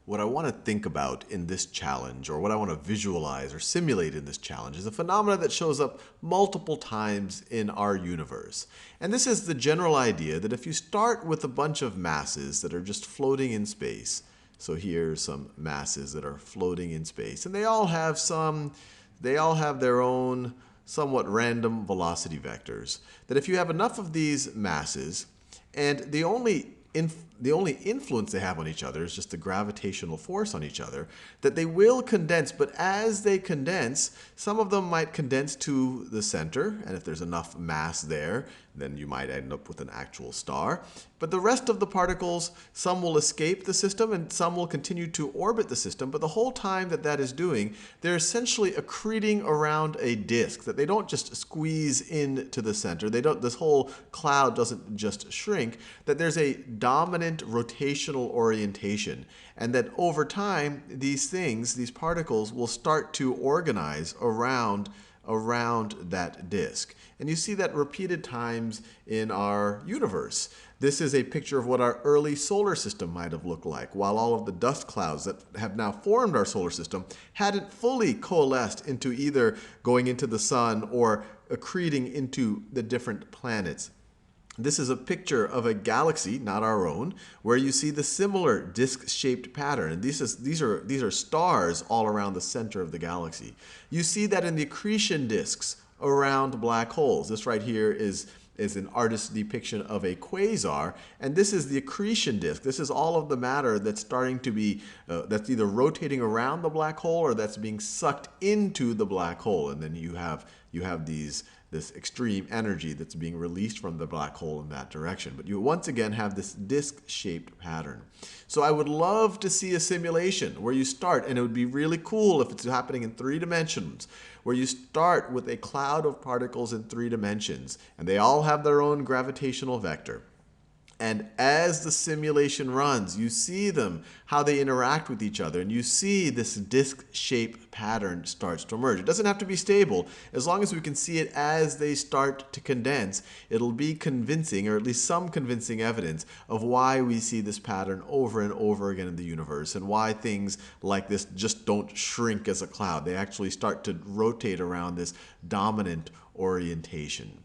What I want to think about in this challenge, or what I want to visualize or simulate in this challenge, is a phenomena that shows up multiple times in our universe. And this is the general idea that if you start with a bunch of masses that are just floating in space, so here's some masses that are floating in space, and they all have their own somewhat random velocity vectors, that if you have enough of these masses, and the only influence they have on each other is just the gravitational force on each other, that they will condense. But as they condense, some of them might condense to the center, and if there's enough mass there, then you might end up with an actual star. But the rest of the particles, some will escape the system and some will continue to orbit the system. But the whole time that that is doing, they're essentially accreting around a disk, that they don't just squeeze into the center. This whole cloud doesn't just shrink, that there's a dominant rotational orientation. And that over time, these particles will start to organize around that disk. And you see that repeated times in our universe. This is a picture of what our early solar system might have looked like, while all of the dust clouds that have now formed our solar system hadn't fully coalesced into either going into the sun or accreting into the different planets. This is a picture of a galaxy, not our own, where you see the similar disc-shaped pattern. And these are stars all around the center of the galaxy. You see that in the accretion disks around black holes. This right here is an artist's depiction of a quasar, and this is the accretion disk. This is all of the matter that's starting to be, that's either rotating around the black hole or that's being sucked into the black hole. And then you have this extreme energy that's being released from the black hole in that direction. But you once again have this disc-shaped pattern. So I would love to see a simulation where you start, and it would be really cool if it's happening in 3 dimensions, where you start with a cloud of particles in 3 dimensions, and they all have their own gravitational vector. And as the simulation runs, you see them, how they interact with each other, and you see this disc-shaped pattern starts to emerge. It doesn't have to be stable. As long as we can see it as they start to condense, it'll be convincing, or at least some convincing evidence of why we see this pattern over and over again in the universe, and why things like this just don't shrink as a cloud. They actually start to rotate around this dominant orientation.